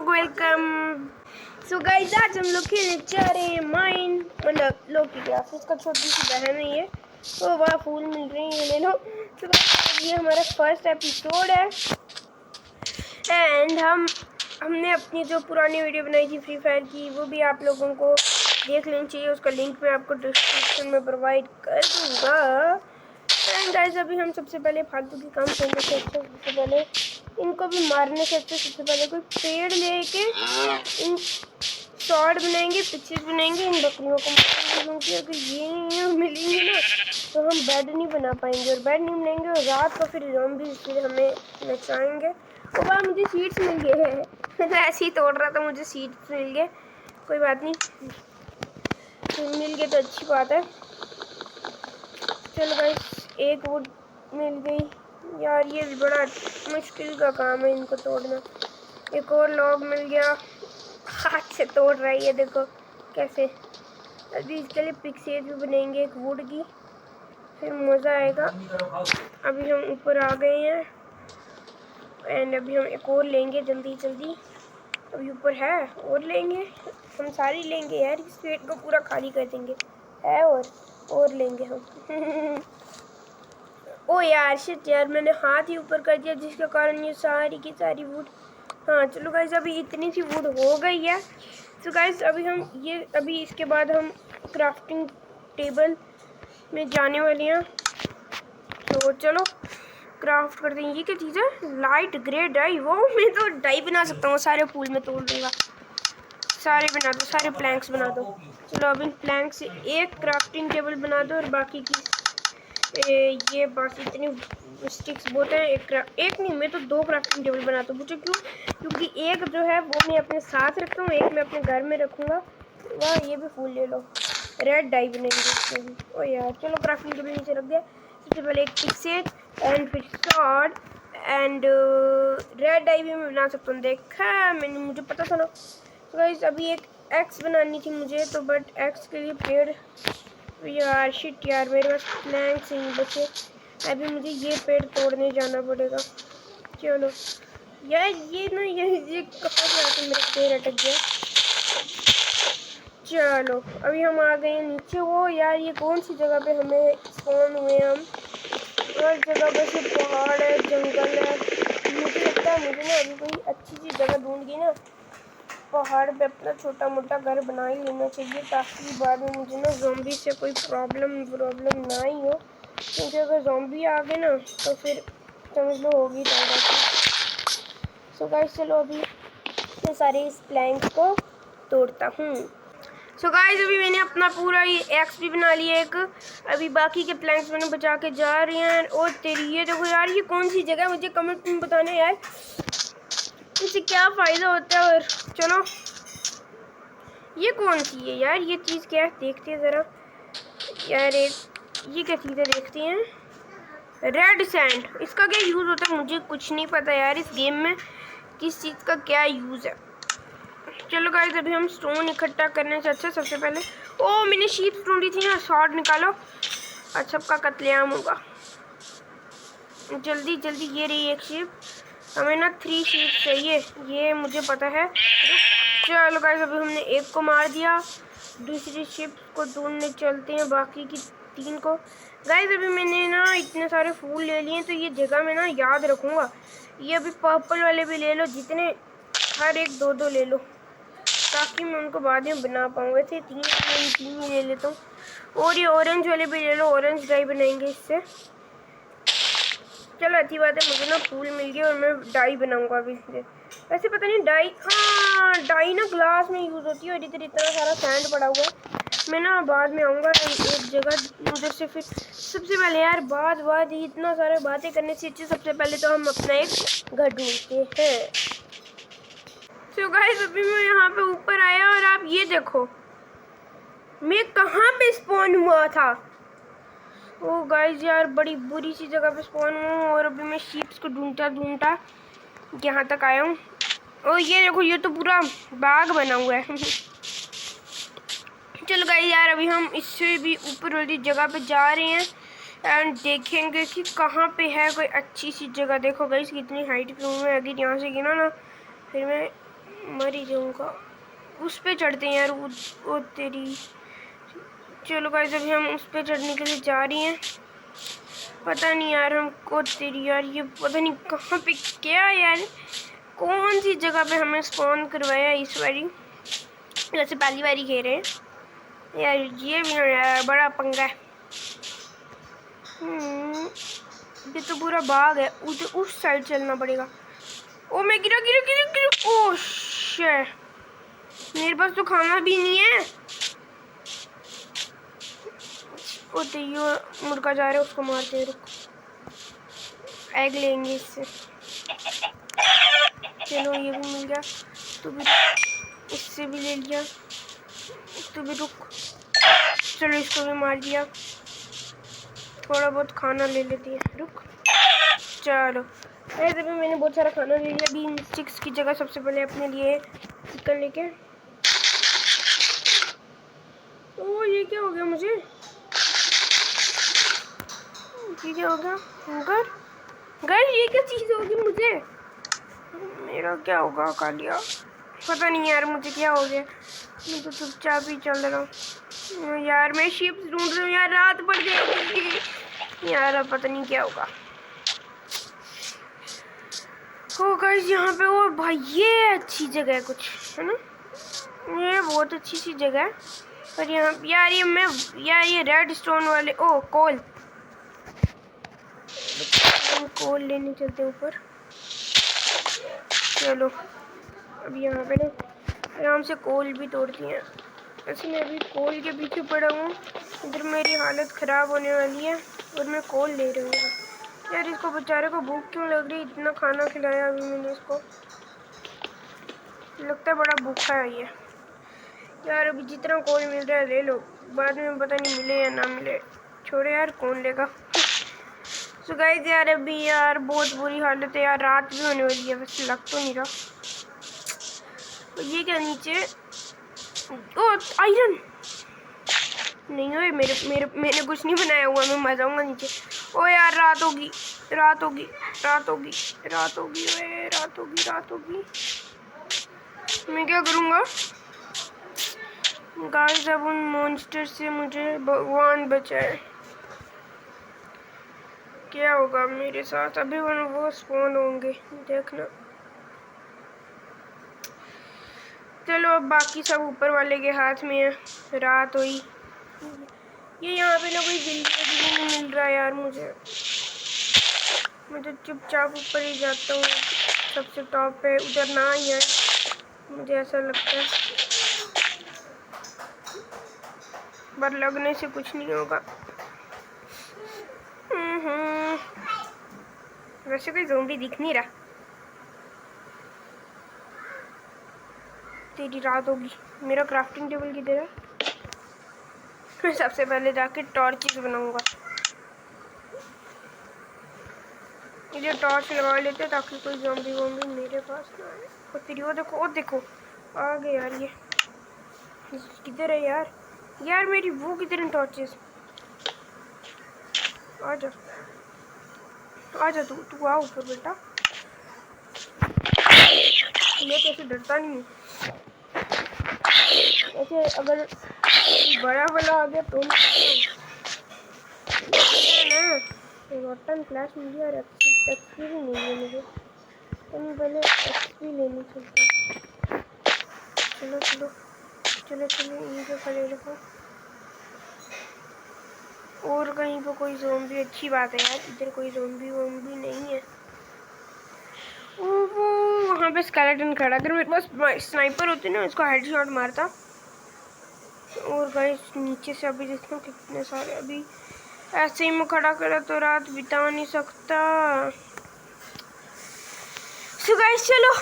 लोग, welcome. So guys आज हम लोग खेलने जा रहे हैं माइन, मतलब लोग की क्लास। इसका छोटी सी बहन है ये, तो वह फूल मिल रही है, ले लो। तो ये हमारा फर्स्ट एपिसोड है एंड हमने अपनी जो पुरानी वीडियो बनाई थी फ्री फायर की, वो भी आप लोगों को देख लेनी चाहिए। उसका लिंक मैं आपको डिस्क्रिप्शन में प्रोवाइड कर दूँगा। एंड गाइस अभी हम सबसे पहले फालतू की काम करने से अच्छा, सबसे पहले इनको भी मारने से अच्छा सबसे पहले कोई पेड़ लेके इन शॉर्ट बनाएंगे, पिक्चर्स बनाएंगे, इन बकरियों को मारेंगे। क्योंकि अगर ये नहीं मिलेंगे ना तो हम बेड नहीं बना पाएंगे, और बेड नहीं मिलेंगे और रात को फिर ज़ॉम्बी फिर हमें नचाएंगे। और वहाँ मुझे सीड्स मिल गए हैं मैं ऐसे ही तोड़ रहा था, मुझे सीड्स मिल गए, कोई बात नहीं, मिल गए तो अच्छी बात है। चलो भाई एक वुड मिल गई यार, ये बड़ा मुश्किल का काम है इनको तोड़ना। एक और लॉग मिल गया, हाथ से तोड़ रहा है ये, देखो कैसे। अभी इसके लिए पिक्सेज भी बनेंगे एक वुड की, फिर मज़ा आएगा। अभी हम ऊपर आ गए हैं एंड अभी हम एक और लेंगे जल्दी जल्दी। अभी ऊपर है और लेंगे, हम सारी लेंगे यार, इस पेट को पूरा खाली कर देंगे है, और लेंगे हम ओ यार शिट यार, मैंने हाथ ही ऊपर कर दिया जिसके कारण ये सारी की सारी वुड। हाँ चलो गाइस अभी इतनी सी वुड हो गई है। तो गाइस अभी इसके बाद हम क्राफ्टिंग टेबल में जाने वाले हैं, तो चलो क्राफ्ट करते हैं। ये क्या चीज़ है? Light grey dye. वो मैं तो डाई बना सकता हूँ, सारे फूल में तोड़ दूँगा। सारे बना दो, सारे प्लैंक्स बना दो। चलो अब इन प्लैंक से एक क्राफ्टिंग टेबल बना दो, और बाकी की ये बस इतनी स्टिक्स बहुत है। एक नहीं, मैं तो 2 क्राफ्टिंग टेबल बनाता हूँ। क्यों? क्योंकि एक जो है वो मैं अपने साथ रखता हूँ, एक मैं अपने घर में रखूँगा। वाह ये भी फूल ले लो, रेड डाई बनेंगे इसमें भी। ओ यार चलो क्राफ्टिंग टेबल नीचे रख दिया। सबसे पहले एक पिक्सेट एंड फिर शॉर्ट एंड रेड डाई भी मैं बना सकता हूँ, देखा मैंने, मुझे पता था ना। तो गाइस अभी एक एक्स बनानी थी मुझे, तो बट एक्स के लिए पेड़ यार शिट यार, मेरे पास प्लैंक्स नहीं बचे। अभी मुझे ये पेड़ तोड़ने जाना पड़ेगा। चलो यार ये ना ये कहाँ से आके मेरा पेड़ अटक गया। चलो अभी हम आ गए नीचे। वो यार ये कौन सी जगह पे हमें स्पॉन हुए हम? हर जगह बस ये पहाड़ है, जंगल है। मुझे लगता है मुझे ना अभी कोई अच्छी सी जगह ढूंढ के ना पहाड़ पे अपना छोटा मोटा घर बना ही लेना चाहिए, ताकि बाद में मुझे ना ज़ॉम्बी से कोई प्रॉब्लम ना ही हो। क्योंकि अगर ज़ॉम्बी आ गए ना तो फिर समझ लो होगी ज़्यादा। सो गाइस चलो अभी मैं सारे इस प्लैंक को तोड़ता हूँ। सो गाइस अभी मैंने अपना पूरा ये एक्स भी बना लिया एक। अभी बाकी के प्लैंक्स मैंने बचा के जा रहे हैं। और तेरी ये देखो यार, ये कौन सी जगह है? मुझे कमेंट में बताना यार, इससे क्या फ़ायदा होता है। और चलो ये कौन सी है यार, ये चीज़ क्या है देखते हैं ज़रा यार। ये क्या चीज़ है देखते हैं। रेड सैंड, इसका क्या यूज़ होता है मुझे कुछ नहीं पता यार, इस गेम में किस चीज़ का क्या यूज़ है। चलो गाइस अभी हम स्टोन इकट्ठा करने से अच्छा सबसे पहले, ओ मैंने शीप ढूंढी थी ना, शॉर्ट निकालो, अच्छा सबका कत्लेआम होगा। जल्दी जल्दी, ये रही एक शीप, हमें ना 3 शीप चाहिए, ये मुझे पता है। चलो गाइस अभी हमने एक को मार दिया, दूसरी शिप को ढूंढने चलते हैं बाकी की 3 को। गाइस अभी मैंने ना इतने सारे फूल ले लिए, तो ये जगह मैं ना याद रखूँगा। ये अभी पर्पल वाले भी ले लो, जितने हर एक 2-2 ले लो, ताकि मैं उनको बाद में बना पाऊँ। वैसे 3 ही ले लेता हूँ। और ये ऑरेंज वाले भी ले लो, ऑरेंज डाई बनाएंगे इससे। चलो अच्छी बात है, मुझे ना फूल मिल गए और मैं डाई बनाऊंगा अभी इससे। वैसे पता नहीं डाई, हाँ डाई ना ग्लास में यूज़ होती है। और इधर इतना सारा सैंड पड़ा हुआ है, मैं ना बाद में आऊँगा एक जगह उधर से। फिर सबसे पहले यार बात इतना सारा बातें करने से अच्छी, सबसे पहले तो हम अपना एक घर ढूंढते हैं। तो गाइस अभी मैं यहाँ पे ऊपर आया, और आप ये देखो मैं कहाँ पे स्पॉन हुआ था। ओ गाइस यार बड़ी बुरी सी जगह पे स्पॉन हूँ, और अभी मैं शीप्स को ढूंढता यहाँ तक आया हूँ। ओ ये देखो, ये तो पूरा बाग बना हुआ है चलो गाइस यार अभी हम इससे भी ऊपर वाली जगह पे जा रहे हैं एंड देखेंगे कि कहाँ पे है कोई अच्छी सी जगह। देखो गाइस कितनी हाइट पे हूँ मैं, अगर यहाँ से गिना ना फिर मैं मर ही जाऊंगा। उस पे चढ़ते हैं यार, वो तेरी। चलो गाइस अभी हम उस पे चढ़ने के लिए जा रही हैं। पता नहीं यार हमको तेरी यार, ये पता नहीं कहाँ पे क्या यार, कौन सी जगह पे हमें स्पॉन करवाया इस बारी। वैसे पहली बारी खेल रहे हैं यार, ये भी यार बड़ा पंगा है। ये तो पूरा बाग है, उधर उस साइड चलना पड़ेगा। ओ मैं गिरा गिरा गिरा गिरा, ओ शिट, मेरे पास तो खाना भी नहीं है। ओ तेयो मुर्गा जा रहा है, उसको मारते हैं, रुक। एग लेंगे इससे। चलो ये भी मिल गया, तो भी इससे भी ले लिया, तो भी रुक। चलो इसको भी मार दिया, थोड़ा बहुत खाना ले लेती है, रुक। चलो ऐसे भी मैंने बहुत सारा खाना ले लिया। बीन स्टिक्स की जगह सबसे पहले अपने लिए चिकन लेके। ओ ये क्या हो गया मुझे, ये क्या हो गया घर घर, ये क्या चीज़ होगी मुझे, मेरा क्या होगा कालिया, पता नहीं यार मुझे क्या हो गया। मैं तो चुपचाप ही चल रहा हूँ यार, मैं शिप्स ढूंढ रही हूँ यार, रात पड़ जाएगी यार, अब पता नहीं क्या होगा। ओ गाइस यहाँ पे, ओ भाई ये अच्छी जगह है कुछ, है ना, ये बहुत अच्छी सी जगह है। पर यहाँ यार ये रेड स्टोन वाले, ओ कोल, हम कोल लेने चलते ऊपर। चलो अब यहाँ पे ना आराम से कोल भी तोड़ती हैं। ऐसे मैं अभी कोल के पीछे पड़ा हूँ, इधर मेरी हालत ख़राब होने वाली है और मैं कोल ले रही हूँ यार। इसको बेचारे को भूख क्यों लग रही, इतना खाना खिलाया अभी मैंने इसको, लगता है बड़ा भूखा है ये यार। अभी जितना कोल मिल रहा है ले लो, बाद में पता नहीं मिले या ना मिले, छोड़े यार कौन लेगा। सो गाइस यार अभी यार बहुत बुरी हालत है यार, रात भी होने वाली है, वैसे लग तो नहीं रहा। ये क्या नीचे, ओ आयरन नहीं हो, मैंने कुछ नहीं बनाया हुआ, मैं मर जाऊंगा नीचे। ओ यार रात होगी रात होगी रात होगी रात होगी, ओए रात होगी रात होगी, मैं क्या करूँगा गाइस। अब उन मॉन्स्टर से मुझे भगवान बचाए, क्या होगा मेरे साथ, अभी वो स्पॉन होंगे देखना। चलो अब बाकी सब ऊपर वाले के हाथ में है। रात हुई, ये यहाँ पे ना कोई बिल्ली नहीं मिल रहा यार मुझे, मैं तो चुपचाप ऊपर ही जाता हूँ, सबसे टॉप पे, उधर ना ही है मुझे ऐसा लगता है, पर लगने से कुछ नहीं होगा। वैसे कोई ज़ोंबी दिख नहीं रहा, तेरी रात होगी। मेरा क्राफ्टिंग टेबल किधर है, मैं सबसे पहले जाके टॉर्चेस बनाऊंगा, मुझे टॉर्च लगा लेते ताकि कोई ज़ोंबी वोंबी मेरे पास ना आए। और तेरी वो देखो आ गए यार, ये किधर है यार, यार मेरी वो किधर है टॉर्चेस, आजा आजा, तू आ ऊपर बेटा, मैं कैसे डरता नहीं हूँ ऐसे, अगर बड़ा वाला आ गया तो ना रोटन फ्लैश मिल गया और एक्सपी भी मिल गया मुझे, तो मैं पहले एक्सपी लेनी चाहिए। चलो चलो चलो चलो इनको खड़े रखो, और कहीं पर कोई ज़ोंबी, अच्छी बात है यार, इधर कोई ज़ोंबी वोंबी नहीं है। वो वहाँ पे स्केलेटन खड़ा, अगर मेरे पास स्नाइपर होती ना इसको हेडशॉट मारता। और गाइस नीचे से अभी देखना कितने सारे, अभी ऐसे ही मैं खड़ा करा तो रात बिता नहीं सकता। सो गाइस चलो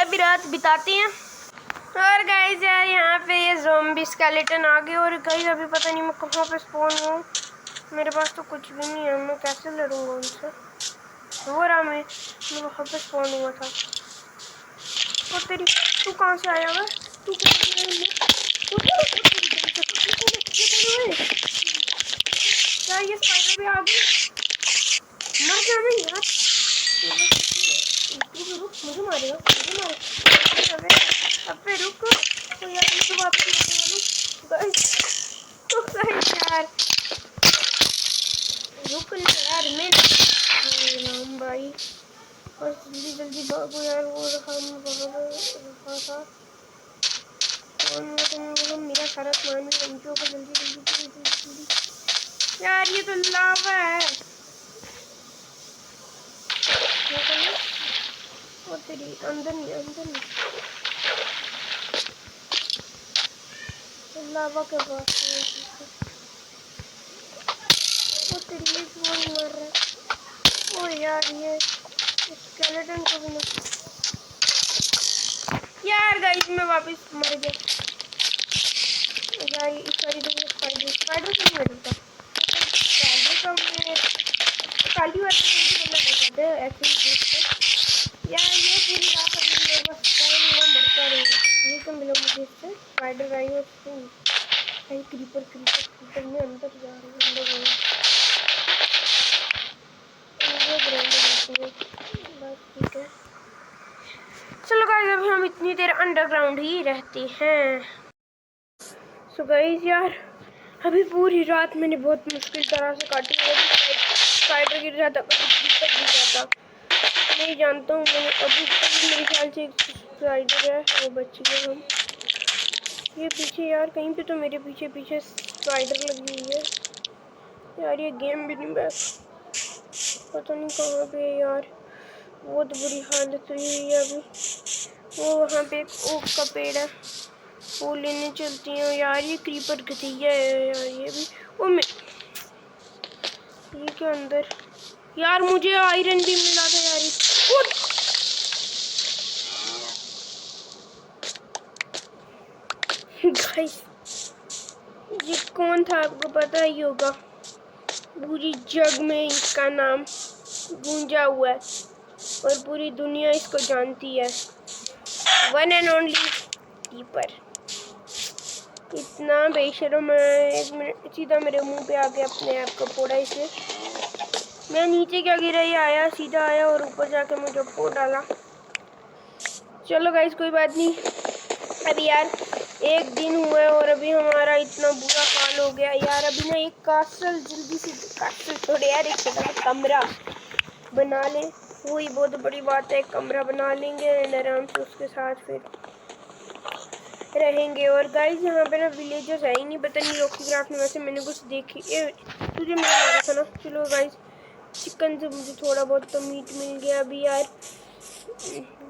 अभी रात बिताते हैं। और गाइस यार यहाँ पे ये ज़ोंबी स्केलेटन आ गए, और गाइस अभी पता नहीं मैं कहाँ पे स्पॉन हूँ, मेरे पास तो कुछ भी नहीं है, मैं कैसे लड़ूंगा उनसे। वो रहा मैं वहाँ पे स्पॉन हुआ था। और तेरी तू कहाँ से आया हुआ, तू क्या ये स्पाइडर भी आ गई, मर जाना यार, मुझे मारेगा वापस यार रुक यार मैं राम भाई बस जल्दी जल्दी भागो यार। वो रहा था और मेरा सारा सामान भी बंचों को जल्दी जल्दी जल्दी जल्दी यार। ये तो लावा है और तेरी अंदर नहीं लावा के पास वो तेरी ये क्यों नहीं मर रहा है। ओ यार ये स्केलेटन को भी ना यार गाइस मैं वापस मर गया यार। इस सारी दुनिया स्पाइडर से नहीं मरता स्पाइडर का मैं काली वाली चीज़ बना देता है ऐसे ही देखकर यार। ये पूरी रात अभी मेरे पास टाइम मेरा मरता रहेगा। ये तो मिला मुझे इससे स्पाइडर आई और भाई क्रीपर में अंदर जा रही है अंदर बस ठीक है। चलो गाइस अभी हम इतनी देर अंडरग्राउंड ही रहते हैं। सो गाइस यार अभी पूरी रात मैंने बहुत मुश्किल तरह से काटी। स्पाइडर गिर जाता क्रीपर गिर जाता नहीं जानता हूँ मैंने। अभी तक मेरे ख्याल से एक स्पाइडर है वो बच गया। हम ये पीछे यार कहीं पे तो मेरे पीछे पीछे स्पाइडर लगी हुई है यार। ये गेम भी नहीं पता नहीं कहाँ पे है यार। बहुत बुरी हालत हुई है अभी। वो वहाँ पे एक ओक का पेड़ है वो लेने चलती हैं यार। ये क्रीपर घटिया है यार ये भी। ओ मैं ये क्या अंदर यार मुझे आयरन भी मिला था यार। गाइस ये कौन था आपको पता ही होगा। पूरी जग में इसका नाम गूंजा हुआ है और पूरी दुनिया इसको जानती है। One and only creeper. इतना बेशर्म है। एक मिनट सीधा मेरे मुंह पे आके अपने आप को फोड़ा इसे। मैं नीचे क्या गिरा ये आया सीधा आया और ऊपर जाके मुझे फोड़ डाला। चलो गाइस कोई बात नहीं। अभी यार एक दिन हुआ है और अभी हमारा इतना बुरा हाल हो गया यार। अभी ना एक कासल जल्दी से कासल छोड़े यार एक छोटा सा कमरा बना लें वही बहुत बड़ी बात है। एक कमरा बना लेंगे आराम से उसके साथ फिर रहेंगे। और गाइस यहाँ पे ना विलेजर्स है ही नहीं। पता नहीं रॉकी क्राफ्ट में वैसे मैंने कुछ देखी तुझे मिल रहा था ना। चलो गाइस चिकन से मुझे थोड़ा बहुत तो मीट मिल गया। अभी यार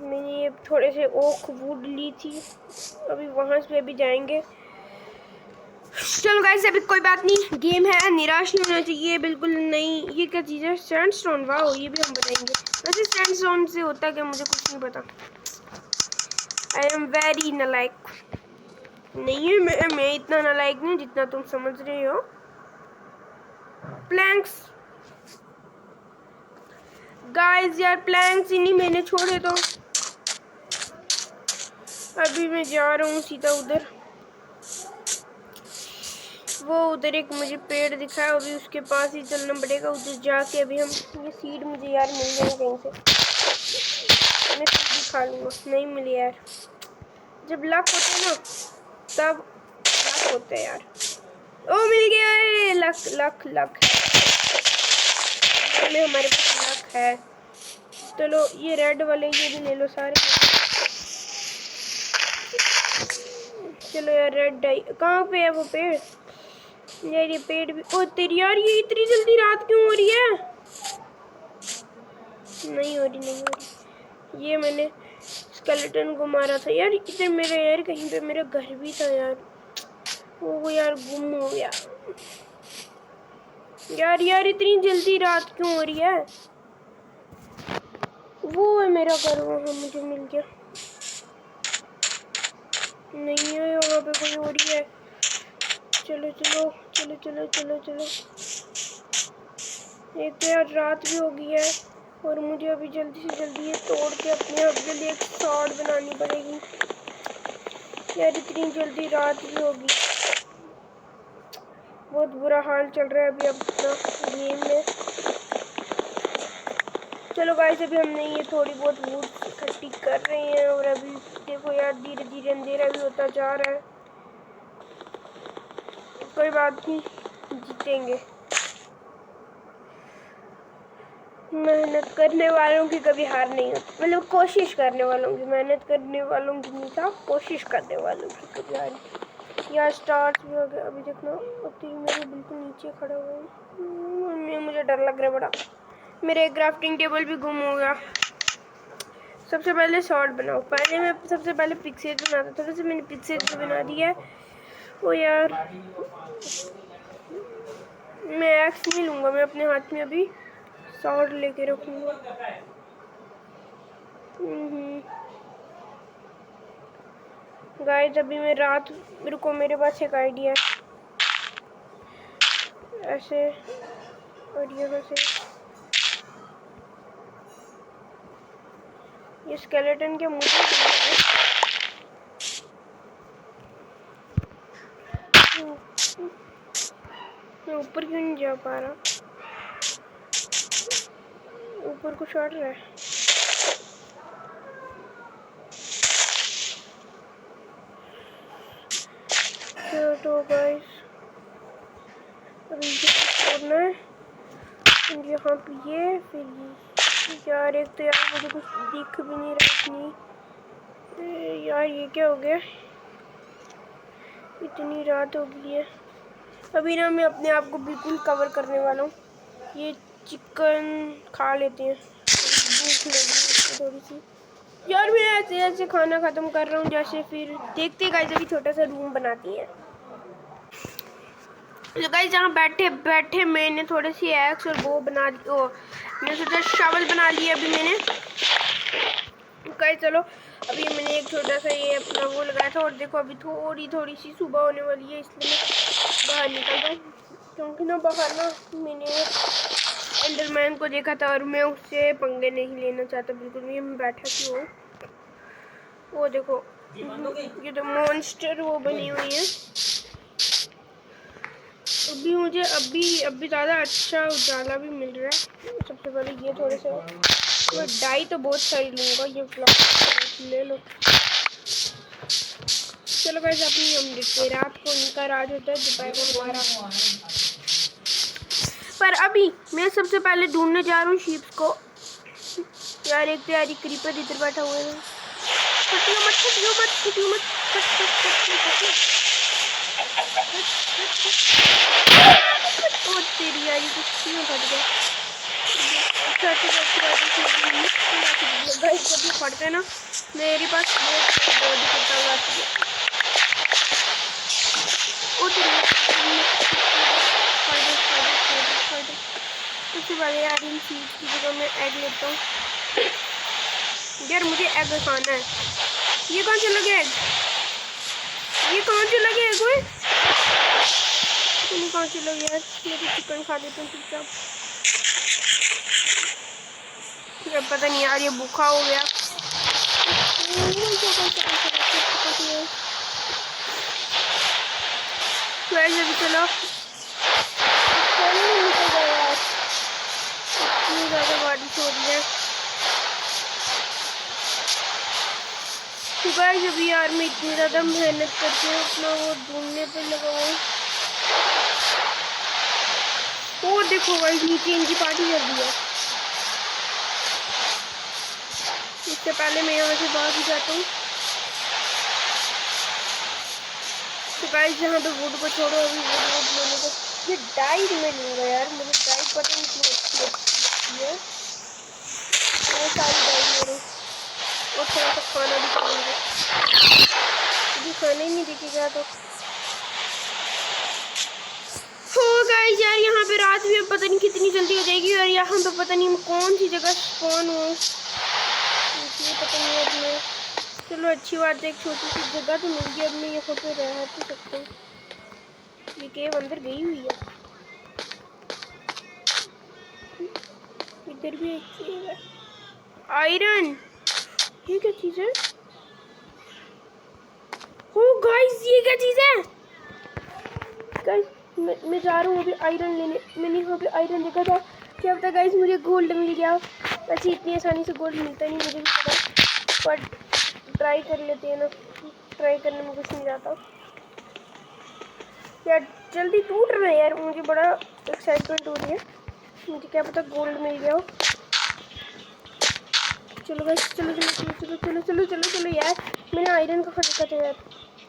मैंने ये थोड़े से ओक वुड ली थी अभी वहाँ से भी जाएंगे। चलो गाइस अभी कोई बात नहीं। गेम है निराश नहीं होना चाहिए बिल्कुल नहीं। ये क्या चीज़ है सैंडस्टोन। वाह ये भी हम बताएंगे। वैसे सैंडस्टोन से होता क्या मुझे कुछ नहीं पता। आई एम वेरी नालायक नहीं है मैं इतना नालायक नहीं जितना तुम समझ रहे हो। प्लैंक्स गाइस यार प्लैंक्स ही नहीं मैंने छोड़े तो अभी मैं जा रहा हूँ सीधा उधर। वो उधर एक मुझे पेड़ दिखा है अभी उसके पास ही चलना पड़ेगा उधर जाके। अभी हम ये सीड मुझे यार मिल जाए कहीं से मैं सीड खा लूँगा। नहीं मिली यार। जब लक होता है ना तब लक होता है यार। ओ मिल गया है लक लक लक है हमारे पास लक है। चलो ये रेड वाले ये भी ले लो सारे। चलो यार रेड डाई कहाँ पे है वो पेड़ यार। ये पेड़ भी ओ तेरी यार ये इतनी जल्दी रात क्यों हो रही है। नहीं हो रही ये मैंने स्केलेटन को मारा था यार। इधर मेरा यार कहीं पे मेरा घर भी था यार वो यार गुम हो गया यार इतनी जल्दी रात क्यों हो रही है। वो है मेरा घर वहाँ मुझे मिल गया। नहीं है वहाँ पे कोई हो रही है। चलो चलो चलो चलो चलो चलो। एक तो यार रात भी हो गई है और मुझे अभी जल्दी से जल्दी ये तोड़ के अपने आप के लिए एक शॉर्ट बनानी पड़ेगी यार। इतनी जल्दी रात भी होगी। बहुत बुरा हाल चल रहा है अभी अपना गेम में। चलो गाइस अभी हमने ये थोड़ी बहुत वुड इकट्ठी कर रहे हैं और अभी देखो यार धीरे धीरे अंधेरा भी होता जा रहा है। कोई बात नहीं, जीतेंगे। मेहनत करने वालों की कभी हार नहीं होती, मतलब कोशिश करने वालों की, मेहनत करने वालों की नहीं था, कोशिश करने वालों की कभी हार नहीं। यार स्टार्ट भी हो गया, अभी देखना। अब मेरे बिल्कुल नीचे खड़ा हुआ है, मुझे डर लग रहा है बड़ा। मेरे क्राफ्टिंग टेबल भी गुम हो गया। सबसे पहले शॉर्ट बनाओ। पहले मैं सबसे पहले पिक्सेज बनाता था, थोड़ा सा मैंने पिक्सेज बना दिया है। ओ यार, मैं एक्स नहीं लूँगा, मैं अपने हाथ में अभी शॉर्ट लेके रखूँगा। गाइस अभी मैं रात, रुको मेरे पास एक आइडिया है। ऐसे और यहाँ से ये स्केलेटन के मुंह मैं ऊपर क्यों नहीं जा पा रहा? ऊपर कुछ और रहा है। तो गाइस अभी छोड़ना है यहाँ पे, ये फिर यार एक तो यार मुझे कुछ दिख भी नहीं रहा इतनी। यार ये क्या हो गया, इतनी रात हो गई है। अभी ना मैं अपने आप को बिल्कुल कवर करने वाला हूँ। ये चिकन खा लेते हैं, भूख लगी है थोड़ी सी। यार मैं ऐसे ऐसे खाना ख़त्म कर रहा हूँ जैसे, फिर देखते गाइस अभी छोटा सा रूम बनाती है। तो गाइस जहाँ बैठे बैठे मैंने थोड़ी सी एक्स और वो बना दी, ओ मैंने सोचा शावल बना लिया अभी मैंने। गाइस चलो अभी मैंने एक छोटा सा ये अपना वो लगाया था, और देखो अभी थोड़ी सी सुबह होने वाली है, इसलिए मैं बाहर निकल रहा हूँ। क्योंकि ना बाहर ना मैंने एंडरमैन को देखा था और मैं उससे पंगे नहीं लेना चाहता बिल्कुल भी। मैं बैठा क्यों हूँ, वो देखो ये तो मॉन्स्टर वो बनी हुई है। अभी मुझे अभी ज़्यादा अच्छा उजाला भी मिल रहा है। सबसे पहले ये थोड़े से मैं डाई तो बहुत सारी लूँगा, ये ब्लॉक ले लो। चलो गाइस अपनी हम देखते हैं, रात को उनका राज होता है, दोपहर को हमारा। पर अभी मैं सबसे पहले ढूंढने जा रहा हूँ शीप्स को। यार एक तो यार क्रीपर इधर बैठा हुआ है। ओ तेरी यार ये कुछ क्यों फट गया। गाइस जब ये फटते ना मेरे पास उसके बाद यार इन सीड्स की जगह मैं एग लेता हूँ। यार मुझे एग खाना है। ये कौन चला गया एग, ये कौन चला गया एग, ओए कौन चला गया यार। मैं तो चिकन खा लेता हूँ चुपचाप। पता नहीं यार ये भूखा हो गया। अभी चलो इतनी ज़्यादा बारिश हो रही है। गाइस अभी यार मैं इतनी ज़्यादा मेहनत करके अपना वो ढूंढने पे लगा हूँ। वो देखो गाइस नीचे इनकी पार्टी कर दी है। इससे पहले मैं यहाँ से भाग ही जाता हूँ। तो गाइस यहाँ पे वुड को छोड़ो, अभी वुड लेने को ये डाई में लूँगा यार। मुझे डाई पता नहीं क्यों अच्छी लगती है। मैं सारी डाई ले रही हूँ और थोड़ा सा खाना भी खाऊंगा, अभी खाना ही नहीं दिखेगा तो। हो गाइस यार यहाँ पे रात भी अब पता नहीं कितनी जल्दी हो जाएगी, और यहाँ पे पता नहीं कौन सी जगह स्पॉन हूँ, इसलिए पता नहीं अब मैं। चलो अच्छी बात है, एक छोटी सी जगह तो मिल गई, अब मैं यहाँ पे रह तो सकता हूँ। ये केव अंदर गई हुई है। इधर भी एक चीज है, आयरन। ये क्या चीज है? हो गाइस ये क्या चीज है? गाइस मैं जा रहा हूँ अभी आयरन लेने। मैंने यहाँ पे आयरन देखा था, क्या पता गाइस मुझे गोल्ड मिल गया। वैसे इतनी आसानी से गोल्ड मिलता नहीं, मुझे भी पता, पर ट्राई कर लेते हैं ना। ट्राई करने में कुछ नहीं जाता। यार जल्दी टूट रहा है यार, मुझे बड़ा एक्साइटमेंट हो रही है, मुझे क्या पता गोल्ड मिल गया हो। चलो गाइस चलो चलो चलो चलो चलो चलो चलो चलो यार, मैंने आयरन का खरीदा था यार,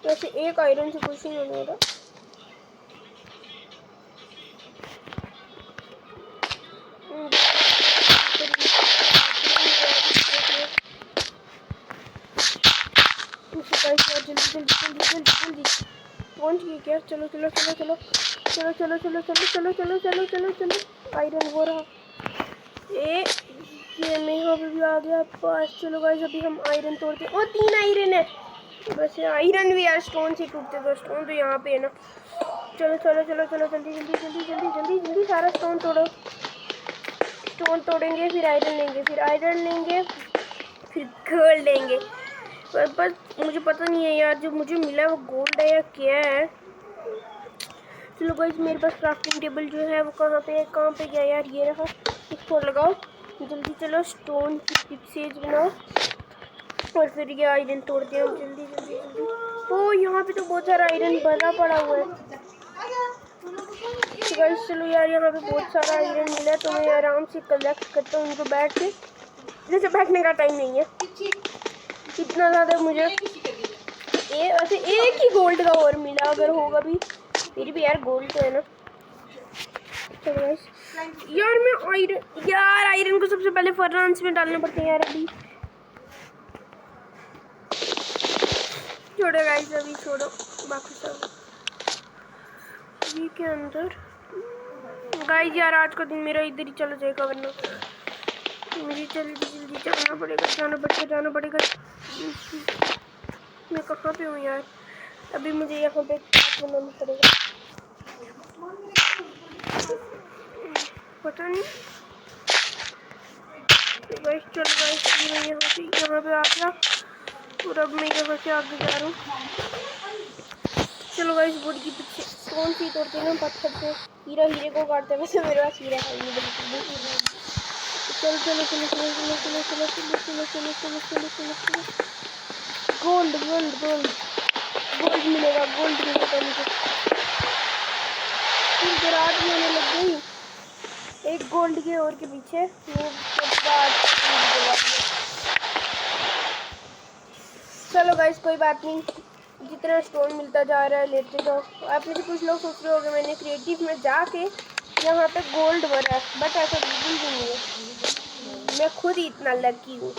वैसे एक आयरन से कुछ नहीं होने वाला। जल्दी जल्दी जल्दी जल्दी जल्दी पहुंच गई क्या? चलो चलो चलो चलो चलो चलो चलो चलो चलो चलो चलो चलो चलो आयरन हो रहा ए, ये मैं यहाँ पे भी आ गया पास। चलो गाइस अभी हम आयरन तोड़ते हैं। ओ 3 आयरन है, वैसे आयरन भी यार स्टोन से टूटते, तो स्टोन तो यहाँ पे है ना। चलो चलो चलो चलो जल्दी जल्दी जल्दी जल्दी जल्दी जल्दी सारा स्टोन तोड़ो। स्टोन तोड़ेंगे फिर आयरन लेंगे, फिर आयरन लेंगे, फिर गोल्ड लेंगे। पर मुझे पता नहीं है यार, जो मुझे मिला है वो गोल्ड है या क्या है। चलो गाइस मेरे पास क्राफ्टिंग टेबल जो है वो कहाँ पे गया यार, ये रहा, इसको लगाओ जल्दी। चलो स्टोन की सेज बनाओ और फिर ये आयरन तोड़ते हैं जल्दी जल्दी जल्दी। ओ यहाँ पे तो बहुत सारा आयरन भरा पड़ा हुआ है। तो गाइस चलो यार यहाँ पे बहुत सारा आयरन मिला है, तो मैं आराम से कलेक्ट करता हूँ उनको बैठ के, जैसे बैठने का टाइम नहीं है इतना ज़्यादा मुझे। वैसे एक ही गोल्ड का और मिला, अगर होगा भी फिर भी यार गोल्ड तो है ना। चलो गाइस यार मैं आयरन को सबसे पहले फर्नेस में डालना पड़ता है यार। अभी छोड़ो गाइस, अभी छोड़ो बाकी सब ये के अंदर। गाइस यार आज का दिन मेरा इधर ही चला जाएगा, वरना मुझे जल्दी जल्दी जाना पड़ेगा। मैं कहाँ पे हूँ यार? अभी मुझे यहाँ पे बनाना पड़ेगा, पता नहीं। तो गाइस चलो गाइस अभी मैं यहाँ पे आ गया और अब मैं यहाँ से आगे जा रहा हूँ। चलो गाइस बोर्ड की पीछे कौन सी तोड़ते हैं पत्थर से, हीरे को काटते हैं, वैसे मेरे पास हीरा है नहीं बिल्कुल। चलो चलो चलो चलो चलो चलो चलो चलो चलो चलो चलो चलो चलो चलो गोल्ड गोल्ड गोल्ड गोल्ड मिलेगा मुझे। फिर रात होने लग गई, एक गोल्ड के और के पीछे चलो गाइस कोई बात नहीं, जितना स्टोन मिलता जा रहा है लेते जाओ। आप में से कुछ लोग सोच रहे होंगे मैंने क्रिएटिव में जाके यहाँ पे गोल्ड भरा है, बट ऐसा बिल्कुल भी नहीं है, मैं खुद ही इतना लकी हूँ।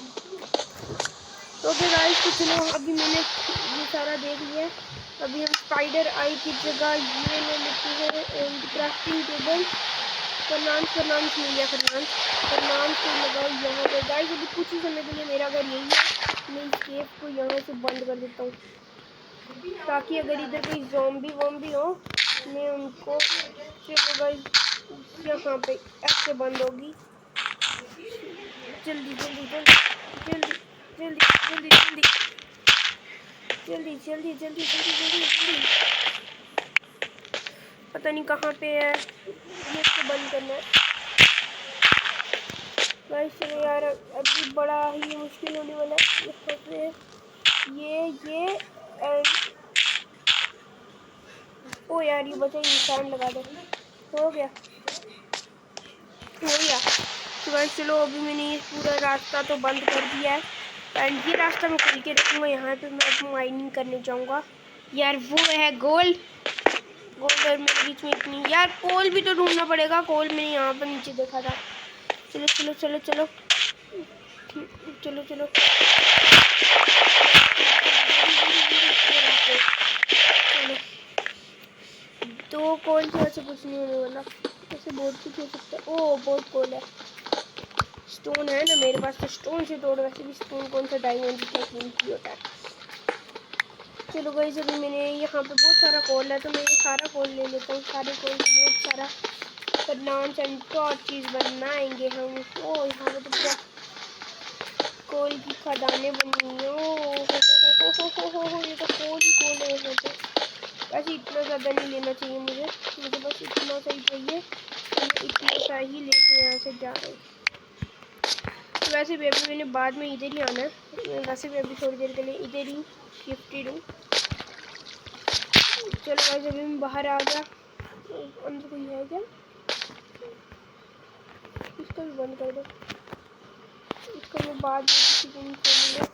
तो फिर गाइस तो चलो अभी मैंने ये सारा देख लिया, अभी हम स्पाइडर आई की जगह ये ले लेते हैं क्राफ्टिंग टेबल। फर्नांस मिल गया, फर्नांस को लगाओ यहाँ पर। गाइस अभी कुछ ही समय के लिए मेरा घर यही है, मैं इस केव को यहाँ से बंद कर देता हूँ, ताकि अगर इधर कोई ज़ॉम्बी वॉम्बी हो मैं उनको। चलो गाइस यहाँ पे ऐसे बंद होगी, जल्दी जल्दी जल्दी जल्दी जल्दी जल्दी जल्दी जल्दी जल्दी जल्दी जल्दी जल्दी। पता नहीं कहाँ पे है, ये इसको बंद करना है गाइस। चलो यार अभी बड़ा ही मुश्किल होने वाला है यहाँ पे, ये एंड ओ यार ये बचा, इंसान लगा दे, हो गया। तो गाइस चलो अभी मैंने ये पूरा रास्ता तो बंद कर दिया है, एंड ये रास्ता मैं खोल के रखूँगा। यहाँ पे मैं अब माइनिंग करने जाऊँगा यार, वो है गोल्ड और मेरे बीच में इतनी यार कोल भी तो ढूंढना पड़ेगा, कोल मैंने यहाँ पर नीचे देखा था। चलो चलो चलो चलो चलो चलो चलो, दो कोल से वैसे कुछ नहीं होने वाला, ऐसे बहुत कुछ हो सकता है। ओ बहुत कोल है, स्टोन है ना मेरे पास, तो स्टोन से तोड़, वैसे भी स्टोन कौन सा डायमंड जितना कीमती होता है। चलो गाइस अभी मैंने यहाँ पे बहुत सारा कोल है, तो मैं ये सारा कोल ले लेता हूँ, सारे कोल से बहुत सारा फर्नांस एंड टॉर्च चीज़ बनाएंगे हम। ओ यहाँ पे तो पूरा कोल की खदानें बनी हुई हैं। ये तो कोल ही कोल है यहाँ पे। वैसे इतना ज़्यादा नहीं लेना चाहिए मुझे बस इतना सा ही चाहिए, मैं इतना सा ही लेके यहाँ से जा रही हूँ। वैसे भी अभी मैंने बाद में इधर ही आना है, वैसे भी अभी थोड़ी देर के लिए इधर ही शिफ्टेड हूँ। चलो गाइस अभी मैं बाहर आ गया। अंदर कोई है क्या? इसको भी बंद कर दो, इसको मैं बाद में किसी दिन खोलूँगा।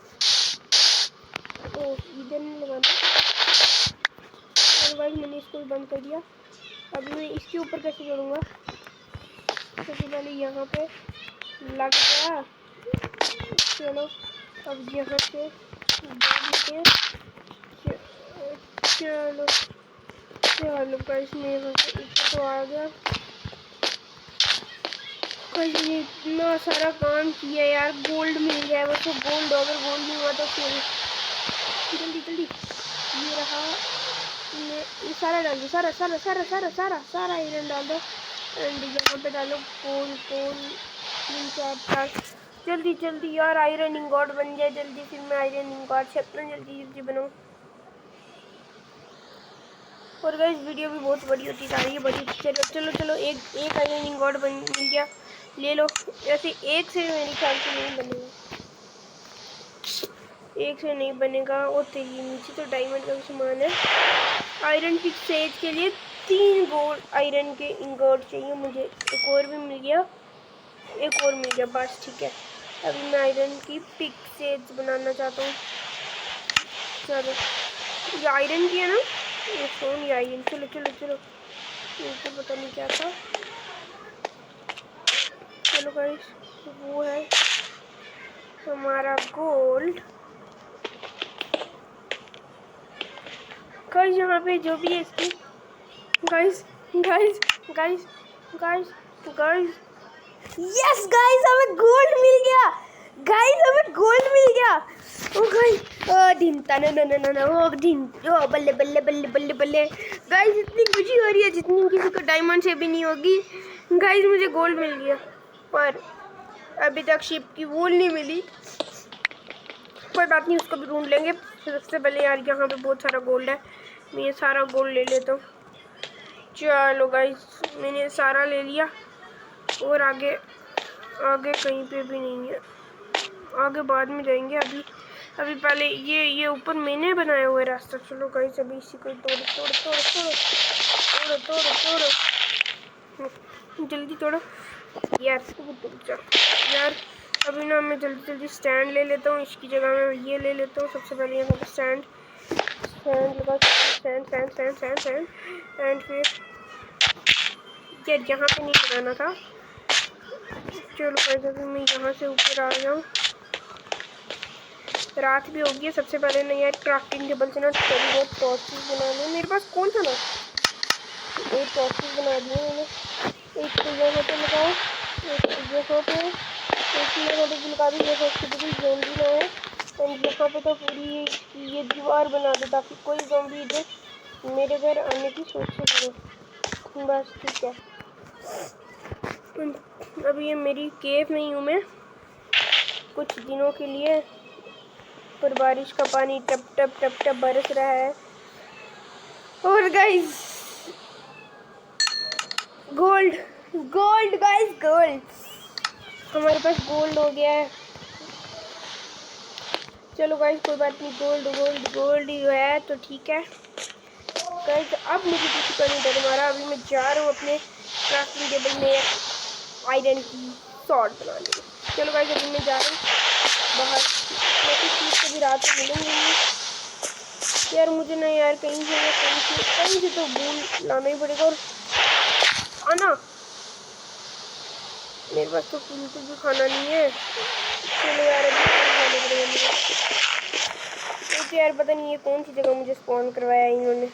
ओह इधर नहीं लगाना। चलो गाइस मैंने इसको भी बंद कर दिया। अभी मैं इसके ऊपर कैसे चढ़ूँगा? सबसे पहले यहाँ पे लग गया। चलो अब यहाँ से चलो चलो गाइस मैं यहाँ से ऊपर तो आ गया। गाइस ये इतना सारा काम किया यार, गोल्ड मिल गया है। बस वो गोल्ड, अगर गोल्ड नहीं हुआ तो फिर जल्दी जल्दी ये रहा। ये सारा डाल दो, सारा सारा सारा सारा सारा सारा आयरन डाल दो। एंड यहाँ पे डालो कोल कोल 3 4 5। जल्दी जल्दी यार आयरन इंगॉट बन जाए जल्दी, फिर मैं आयरन इंगॉट से अपना जल्दी जल्दी बनाऊँ। और गाइस वीडियो भी बहुत बड़ी होती जा रही है, बड़ी। चलो चलो चलो एक आयरन इंगॉट बन मिल गया, ले लो। ऐसे एक से मेरे ख्याल से नहीं बनेगा, एक से नहीं बनेगा। और तेरी नीचे तो डायमंड का भी सामान है। आयरन की सेज के लिए 3 गोल्ड आयरन के इंगॉट चाहिए मुझे। एक और भी मिल गया, एक और मिल गया, बस ठीक है। अभी मैं आयरन की पिक सेज बनाना चाहता हूँ। चलो ये आयरन की है ना, ये फोन या आयरन। चलो चलो चलो, मुझे पता नहीं क्या था। चलो गाइस वो है हमारा गोल्ड। गाइस यहाँ पे जो भी है इसकी, guys guys guys guys guys, yes guys हमें गोल्ड मिल गया। गाइस हमें गोल्ड मिल गया। ओ गाइस दिन तना ना ना ना ना, ओ दिन, ओ बल्ले बल्ले बल्ले बल्ले बल्ले। गाइस इतनी खुशी हो रही है जितनी किसी को डायमंड से भी नहीं होगी। गाइस मुझे गोल्ड मिल गया, पर अभी तक शिप की वूल नहीं मिली। कोई बात नहीं, उसको भी ढूंढ लेंगे। सबसे पहले यार यहाँ पे बहुत सारा गोल्ड है, मैं ये सारा गोल्ड ले लेता हूँ। चलो गाइस मैंने सारा ले लिया, और आगे आगे कहीं पे भी नहीं है, आगे बाद में जाएंगे। अभी पहले ये ऊपर मैंने बनाया हुआ है रास्ता। चलो गाइस अभी इसी को तोड़ तोड़ तोड़ तोड़ तोड़ तोड़ तोड़, जल्दी तोड़ो यार, यार। अभी ना मैं जल्दी जल्दी स्टैंड ले लेता हूँ, इसकी जगह मैं ये ले लेता हूँ। सबसे पहले यहाँ पर स्टैंड लगा, stand stand stand stand stand. And फिर यार यहाँ पे नहीं लगाना था। चलो गाइस अभी मैं यहाँ से ऊपर आ गया हूँ। रात भी होगी है। सबसे पहले ना यार क्राफ्टिंग टेबल से ना थोड़ी बहुत टॉर्चेस बना ली। मेरे पास कौन था ना, एक टॉर्चेस बना दिए मैंने। एक तो यहाँ पे लगाओ, एक यहाँ पे, एक यहाँ पे बिल्कुल भी जैसे कोई ज़ोंबी ना है। एंड यहाँ पे तो पूरी ये दीवार बना दो ताकि कोई ज़ोंबी इधर मेरे घर आने की सोचे नहीं। बस ठीक है। अभी ये मेरी केव में ही हूँ मैं कुछ दिनों के लिए, पर बारिश का पानी टप टप टप टप बरस रहा है। और guys gold gold guys gold, हमारे पास गोल्ड हो गया है। चलो गाइस कोई बात नहीं, गोल्ड गोल्ड गोल्ड ही है तो ठीक है। गाइस अब मुझे किसी का नहीं डर मारा। अभी मैं जा रहा हूँ अपने क्राफ्टिंग टेबल में आयरन की सॉर्ड बनाने। चलो गाइस अभी मैं जा रहा हूँ बाहर, कभी रात में मिलेंगे यार। मुझे ना यार कहीं से तो बूल लाना ही पड़ेगा। और खाना, मेरे पास तो बिल्कुल भी खाना नहीं है। चलो यार अभी खाने पड़ेगा मुझे। तो यार पता नहीं ये कौन सी जगह मुझे स्पॉन करवाया इन्होंने।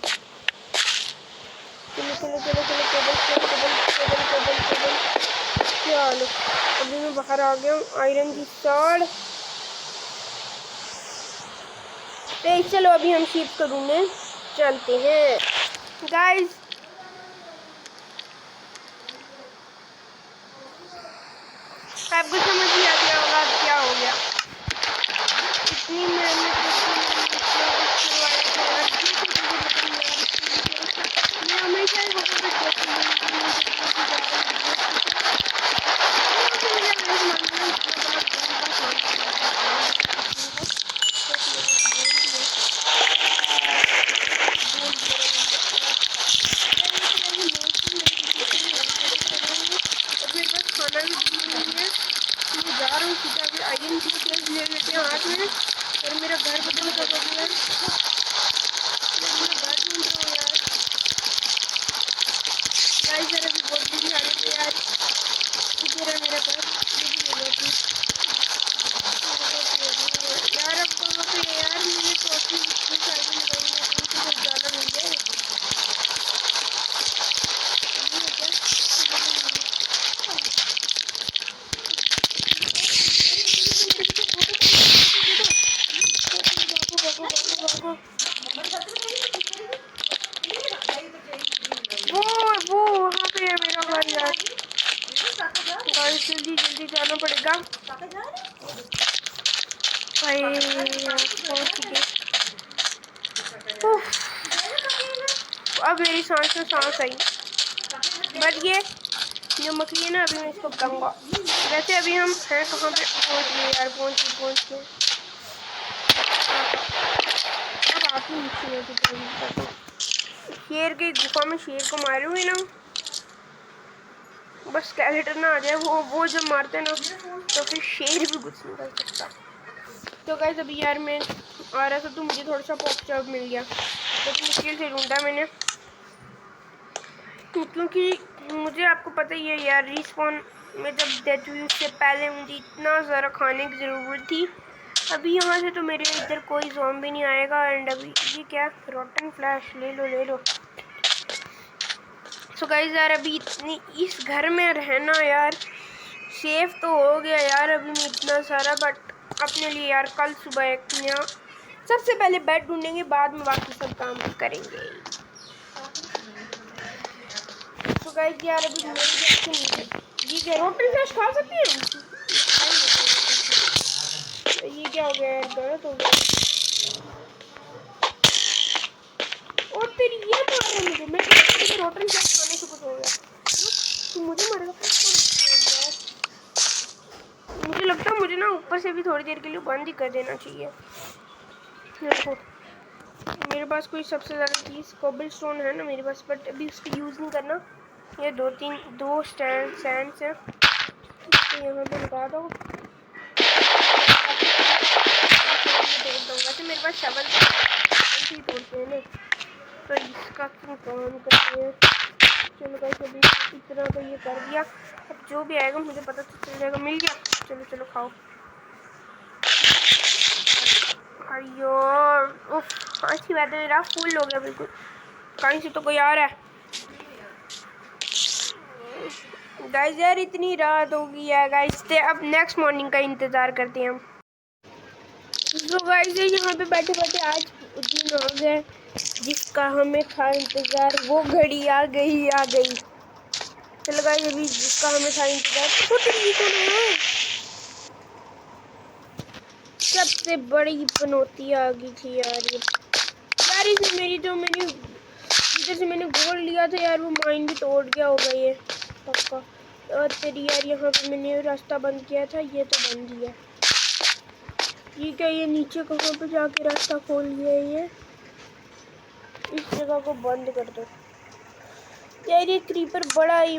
चलो चलो चलो चलो table table table table table. चलो अभी मैं बाहर आ गया हूँ। आयरन की सॉर्ड। चलो अभी हम शीप के रूम में चलते हैं गाइस। आपको समझ नहीं आ गया होगा क्या हो गया। इतनी मेहनत मैं हमेशा यार इधर है मेरा घर, ये भी ले लो प्लीज। यार अब कहाँ पे है यार, मैंने ट्रॉफी इतनी सारी लगाई है, कहीं से कुछ ज़्यादा मिल जाए। वो वहाँ पे है मेरा घर यार। गाइस जल्दी जल्दी जाना पड़ेगा भाई, पहुँच गए। अब मेरी सांस में सांस आई, बट ये जो मछली है ना, अभी मैं इसको पकाऊंगा। वैसे अभी हम हैं कहाँ पे, पहुँच गए यार, पहुँच गए। अब आप ही शेर की गुफा में शेर को मारे हुए ना, बस स्केलेटन ना आ जाए, वो जब मारते हैं ना तो फिर शेर भी कुछ नहीं कर सकता। तो गाइस अभी यार मैं आ रहा था तो मुझे थोड़ा सा पॉपचॉप मिल गया, लेकिन मुश्किल से ढूंढा मैंने, क्योंकि मुझे आपको पता ही है यार, रिस्पॉन में जब डेथ हुई उससे पहले मुझे इतना ज़्यादा खाने की ज़रूरत थी। अभी यहाँ से तो मेरे इधर कोई ज़ॉम्बी नहीं आएगा। एंड अभी ये क्या, रोटन फ्लैश ले लो। सो गाइस यार अभी इतनी इस घर में रहना यार सेफ तो हो गया यार अभी में इतना सारा, बट अपने लिए यार कल सुबह एक यहाँ सबसे पहले बेड ढूंढेंगे, बाद में बाकी सब काम करेंगे। तो गाइस यार अभी ये क्या रोटन फ्लैश खा सकते हैं? ये क्या हो गया यार, गलत हो गया। और तेरी ये मार रहा मुझे, मैं रोटन फ्लैश खाने से कुछ हो गया, तू मुझे मारेगा। मुझे लगता है मुझे ना ऊपर से भी थोड़ी देर के लिए बंद ही कर देना चाहिए। देखो मेरे पास कोई सबसे ज़्यादा चीज़ कोबल स्टोन है ना मेरे पास, बट अभी उसको यूज़ नहीं करना। ये दो सैंड्स हैं, तो यहाँ पे लगा दो। वैसे मेरे पास शवल ही तोड़ते हैं ना, तो इसका क्यों काम करते हैं। चलो गाइस अभी इतना तो ये कर दिया, अब जो भी आएगा मुझे पता तो चल जाएगा। मिल गया, चलो खाओ। अयो अच्छी बात है, मेरा फुल हो गया बिल्कुल। कहीं से तो कोई आ रहा है गाइस, यार इतनी रात हो गई है गाइस, तो अब नेक्स्ट मॉर्निंग का इंतज़ार करते हैं हम। तो गाइस यहाँ पे बैठे बैठे आज दिन हो गए जिसका हमें था इंतज़ार, वो घड़ी आ गई। चलो गाइस अभी जिसका हमें था इंतज़ार, सबसे बड़ी पनौती आ गई थी यार। यार इसने मैंने जिधर से मैंने गोल्ड लिया था यार, वो माइन भी तोड़ गया होगा ये पक्का। और तेरी यार यहाँ पे मैंने रास्ता बंद किया था, ये तो बंद ही है। ये क्या, ये नीचे कहाँ पे जाके रास्ता खोल लिया है ये, इस जगह को बंद कर दो यार। ये क्रीपर बड़ा ही,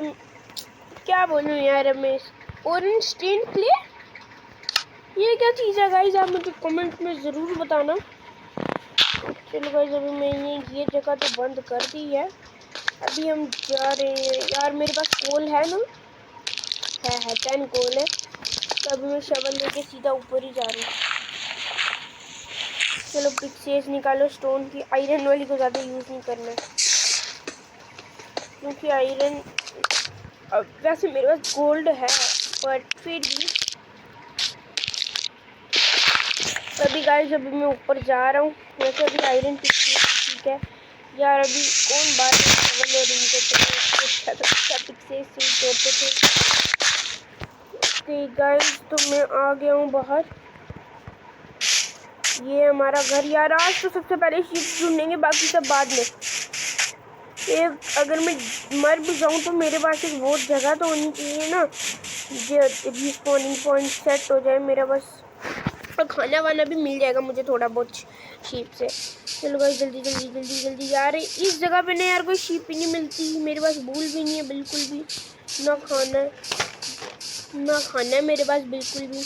क्या बोलूँ यार मैं, ऑरेंज स्टेन क्ले, ये क्या चीज़ है गाइस, आप मुझे कमेंट में ज़रूर बताना। चलो गाइस अभी मैंने ये जगह तो बंद कर दी है, अभी हम जा रहे हैं यार। मेरे पास कोल है ना, है 10 कोल है, तो अभी मैं शवल लेके सीधा ऊपर ही जा रही हूँ। चलो पिक्सेस निकालो स्टोन की, आयरन वाली को ज़्यादा यूज़ नहीं करना है, क्योंकि आयरन वैसे मेरे पास गोल्ड है, पर फिर भी अभी गाइस अभी मैं ऊपर जा रहा हूँ। वैसे अभी आयरन ठीक है यार, अभी कौन बात है और इनके तोड़ते थे। ओके गाइस तो मैं आ गया हूँ बाहर, ये हमारा घर यार। आज तो सबसे पहले शीप ढूंढेंगे, बाकी सब बाद में। ये अगर मैं मर भी जाऊँ तो मेरे पास एक बहुत जगह तो होनी चाहिए ना, जो रिस्पॉनिंग पॉइंट सेट हो जाए मेरा, बस और खाना वाना भी मिल जाएगा मुझे थोड़ा बहुत शीप से। चलो भाई जल्दी यार, इस जगह पे ना यार कोई शीप ही नहीं मिलती, मेरे पास भूल भी नहीं है बिल्कुल भी, ना खाना है मेरे पास बिल्कुल भी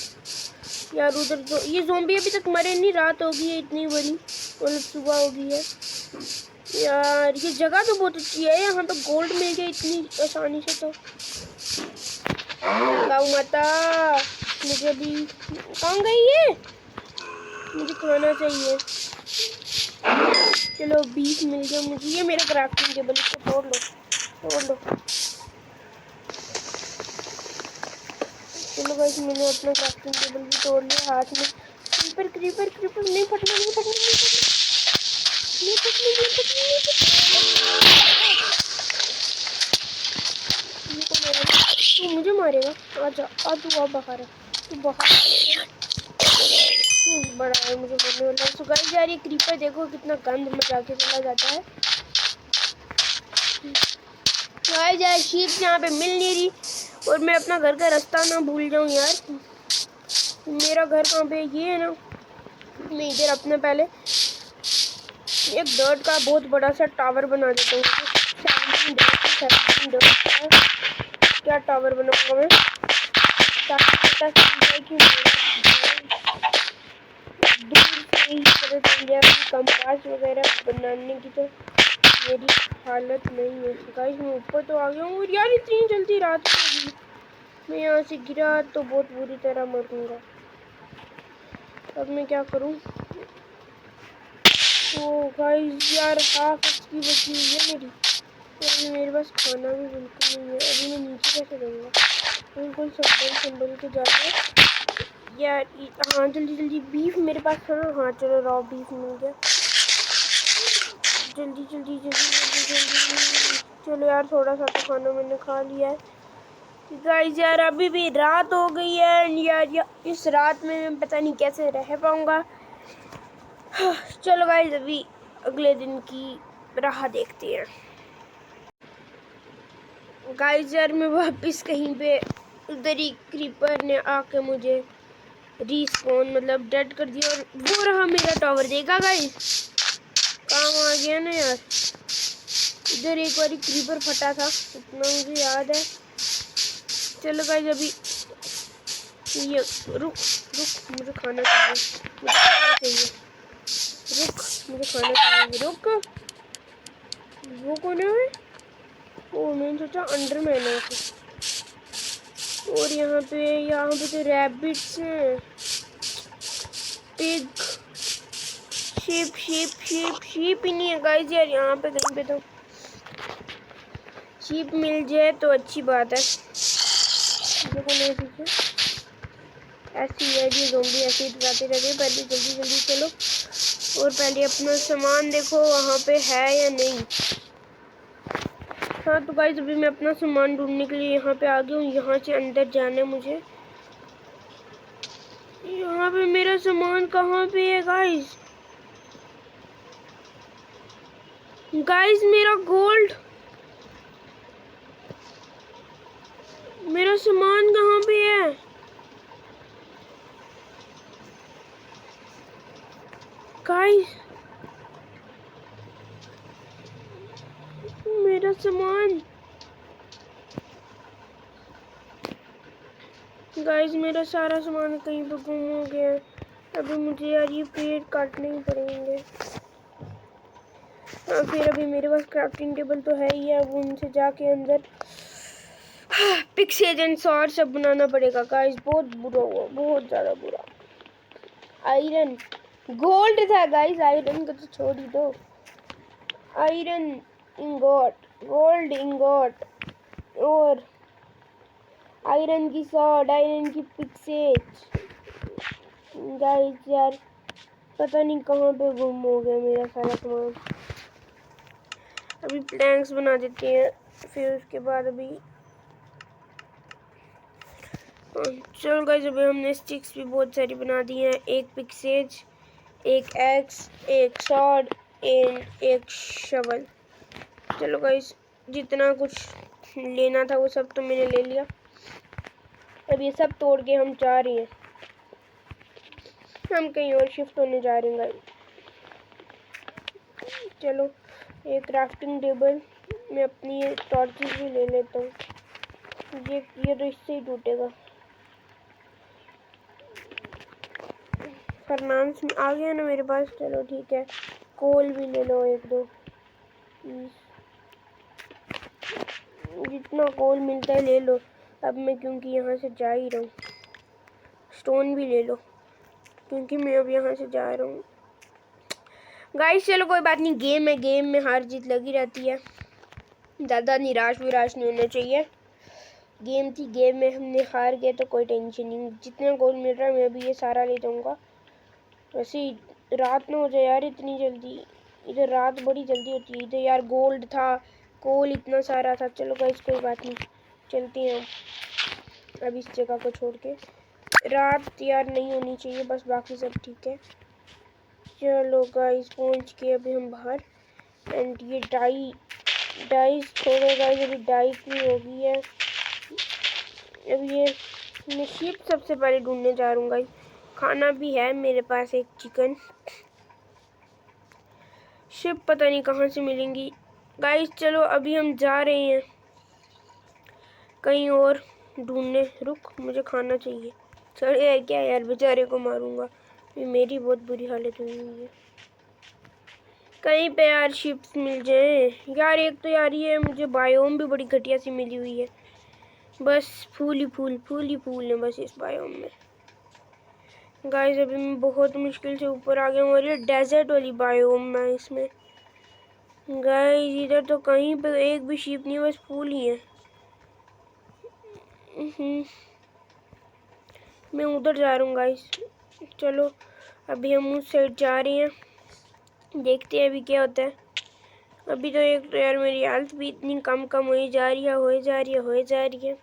यार। उधर जो ये ज़ॉम्बी अभी तक मरे नहीं, रात हो गई है इतनी बड़ी, मतलब सुबह हो गई है। यार ये जगह तो बहुत अच्छी है, यहाँ तो गोल्ड मिल गया इतनी आसानी से। तो गौ माता मुझे अभी कहाँ गई है, मुझे खाना चाहिए। चलो 20 मिल गया मुझे। ये मेरा क्राफ्टिंग टेबल, इसको तोड़ लो तोड़ लो। चलो गाइस मैंने अपना क्राफ्टिंग टेबल भी तोड़ लिया। हाथ में क्रीपर क्रीपर क्रीपर, नहीं फटना नहीं फटना नहीं फटना नहीं फटना नहीं फटना नहीं फटना। तू मुझे मारेगा? आजा आ, तू आ बाहर है, तू बाहर बड़ा है मुझे बोलने वाला। तो गाइस यार ये क्रीपर देखो कितना गंद मचा के चला जाता है। गाइस यार शीप यहाँ पे मिल नहीं रही, और मैं अपना घर का रास्ता ना भूल जाऊँ यार। मेरा घर कहाँ पे? ये है ना। मैं इधर अपने पहले एक डर्ट का बहुत बड़ा सा टावर बना देता हूँ। 17 डर्ट का क्या टावर बनाऊंगा मैं, ताकि पता चल जाए कि दूर से ही पता चल जाए कि कंपास वगैरह बनाने की तो मेरी हालत नहीं है। गाइस मैं ऊपर तो आ गया हूँ, और यार इतनी जल्दी रात हो गई। मैं यहाँ से गिरा तो बहुत बुरी तरह मरूंगा। अब मैं क्या करूँ? तो गाइस यार हाफ एचपी बची हुई है मेरी, और मेरे पास खाना भी बिल्कुल नहीं है। अभी मैं नीचे कैसे जाऊँगा? बिल्कुल संभल के जाना है यार। हाँ जल्दी जल्दी बीफ मेरे पास था ना। हाँ चलो रॉ बीफ मिल गया। जल्दी जल्दी जल्दी जल्दी जल्दी। चलो यार थोड़ा सा तो खाना मैंने खा लिया है। गाइस यार अभी भी रात हो गई है यार, इस रात में मैं पता नहीं कैसे रह पाऊँगा। चलो गाइस अभी अगले दिन की राह देखते हैं। गाइस यार मैं वापस कहीं पे उधर ही क्रीपर ने आके मुझे रीस्पॉन मतलब डेड कर दिया, और वो रहा मेरा टावर। देखा गाइस काम आ गया ना यार। इधर एक बार क्रीपर फटा था, इतना मुझे याद है। चलो गाइस अभी ये रुक रुक, मुझे खाना चाहिए, मुझे खाना चाहिए। रुक मुझे खाना चाहिए, रुक। वो कौन है? ओ मैंने सोचा अंडरमैन है। और यहाँ पे तो रैबिट्स हैं। Pig sheep sheep sheep sheep ही नहीं है गाइस यार, यहाँ पे कहीं पे तो शीप मिल जाए तो अच्छी बात है। देखो नहीं पीछे ऐसी है जी, ज़ोंबी ऐसे ही डराते रहते। पहले जल्दी जल्दी चलो, और पहले अपना सामान देखो वहाँ पे है या नहीं। हाँ तो गाइस अभी मैं अपना सामान ढूंढने के लिए यहाँ पे आ गया हूँ। यहाँ से अंदर जाना है मुझे। यहाँ पे मेरा सामान कहाँ पे है गाइस? गाइस मेरा गोल्ड, मेरा सामान कहाँ पे है? गाइस मेरा सामान, गाइस मेरा सारा सामान कहीं पर गुम हो गया है। अभी मुझे यार ये पेड़ काटने ही पड़ेंगे। हाँ फिर अभी मेरे पास क्राफ्टिंग टेबल तो है ही है, अब उनसे जाके अंदर पिक्सेज एंड सॉर्ड सब बनाना पड़ेगा। गाइस बहुत बुरा हुआ, बहुत ज़्यादा बुरा। आयरन गोल्ड था गाइस, आयरन का तो छोड़ ही दो। आयरन इंगॉट, गोल्ड इंगॉट, और आयरन की सॉर्ड, आयरन की पिक्सेज। गाइस यार पता नहीं कहाँ पे गुम हो गया मेरा सारा सामान। अभी प्लैंक्स बना देते हैं, फिर उसके बाद अभी चलो गाइस अभी हमने स्टिक्स भी बहुत सारी बना दी हैं। एक पिक्सेज, एक एक्स, एक सॉर्ड एंड एक शवल। चलो गाइस जितना कुछ लेना था वो सब तो मैंने ले लिया। अब ये सब तोड़ के हम जा रहे हैं, हम कहीं और शिफ्ट होने जा रहे हैं गाइस। चलो एक क्राफ्टिंग टेबल मैं अपनी टॉर्चेस भी ले लेता हूँ। ये तो इससे ही टूटेगा। फर्नांस में आ गया ना मेरे पास, चलो ठीक है। कोल भी ले लो एक दो। जितना कोल मिलता है ले लो। अब मैं क्योंकि यहाँ से जा ही रहा हूँ। स्टोन भी ले लो क्योंकि मैं अब यहाँ से जा रहा हूँ। गाइस चलो कोई बात नहीं, गेम है, गेम में हार जीत लगी रहती है, ज़्यादा निराश विराश नहीं होना चाहिए। गेम थी, गेम में हमने हार गए तो कोई टेंशन नहीं। जितना गोल मिल रहा है मैं अभी ये सारा ले जाऊँगा। वैसे रात ना हो जाए यार इतनी जल्दी, इधर रात बड़ी जल्दी होती है। इधर यार गोल्ड था, कोल इतना सारा था। चलो गाइस कोई बात नहीं, चलते हैं हम अब इस जगह को छोड़ के। रात यार नहीं होनी चाहिए बस, बाकी सब ठीक है। चलो गाइस पहुंच के अभी हम बाहर। एंड ये डाइस छोड़ो गाइस, अभी डाई की होगी है। अब ये मैं शिप सबसे पहले ढूंढने जा रहा हूँ गाइस। खाना भी है मेरे पास, एक चिकन। शिप पता नहीं कहाँ से मिलेंगी गाइस। चलो अभी हम जा रहे हैं कहीं और ढूंढने। रुक, मुझे खाना चाहिए। चढ़े है क्या यार, बेचारे को मारूंगा। मेरी बहुत बुरी हालत हुई है। कहीं पे यार शिप्स मिल जाए यार। एक तो यार ये मुझे बायोम भी बड़ी घटिया सी मिली हुई है। बस फूल ही फूल है बस इस बायोम में। गाइस अभी मैं बहुत मुश्किल से ऊपर आ गया हूँ और ये डेजर्ट वाली बायोम है इसमें। गाइस इधर तो कहीं पे एक भी शिप नहीं, बस फूल ही है। मैं उधर जा रहा हूँ गाइस। चलो अभी हम उस साइड जा रहे हैं, देखते हैं अभी क्या होता है। अभी तो एक तो यार मेरी हेल्थ भी इतनी कम हो जा रही है।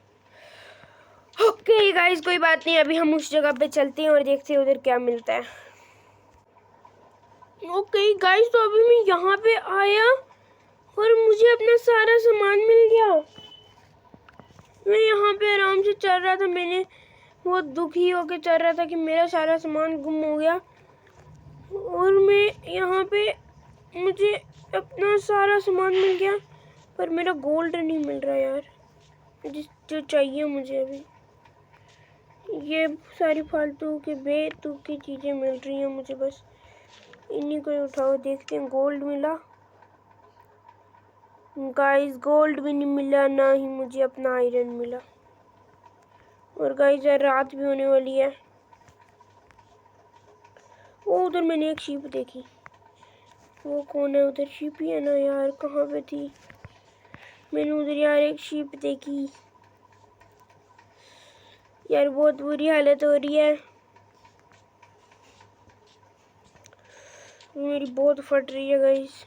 ओके गाइस कोई बात नहीं, अभी हम उस जगह पे चलते हैं और देखते हैं उधर क्या मिलता है। ओके गाइस तो अभी मैं यहाँ पे आया और मुझे अपना सारा सामान मिल गया। मैं यहाँ पे आराम से चल रहा था, मैंने बहुत दुखी होकर चल रहा था कि मेरा सारा सामान गुम हो गया। और मैं यहाँ पे मुझे अपना सारा सामान मिल गया, पर मेरा गोल्ड नहीं मिल रहा यार, जो चाहिए मुझे। अभी ये सारी फालतू के बेतुकी की चीज़ें मिल रही हैं मुझे, बस इन्हीं को उठाओ। देखते हैं गोल्ड मिला। गाइस गोल्ड भी नहीं मिला, ना ही मुझे अपना आयरन मिला। और गाइस यार रात भी होने वाली है। वो उधर मैंने एक शीप देखी। वो कौन है उधर? शीप ही है ना यार, कहाँ पे थी? मैंने उधर यार एक शीप देखी यार, बहुत बुरी हालत हो रही है, मेरी बहुत फट रही है गाइस।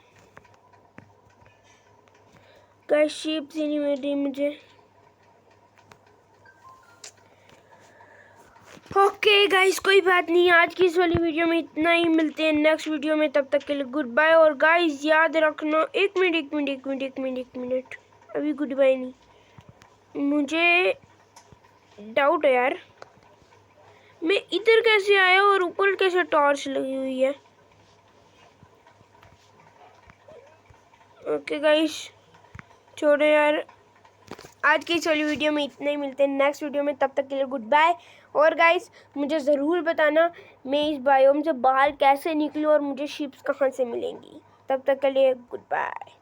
शीप से नहीं मिल रही मुझे। ओके गाइस कोई बात नहीं, आज की इस वाली वीडियो में इतना ही। मिलते हैं नेक्स्ट वीडियो में, तब तक के लिए गुड बाय। और गाइस याद रखना, एक मिनट, अभी गुड बाय नहीं, मुझे डाउट है यार, मैं इधर कैसे आया और ऊपर कैसे टॉर्च लगी हुई है। ओके गाइस छोड़ो यार, आज की इस वाली वीडियो में इतना ही। मिलते हैं नेक्स्ट वीडियो में, तब तक के लिए गुड बाय। और गाइस मुझे ज़रूर बताना मैं इस बायोम से बाहर कैसे निकलूँ और मुझे शिप्स कहाँ से मिलेंगी। तब तक के लिए गुड बाय।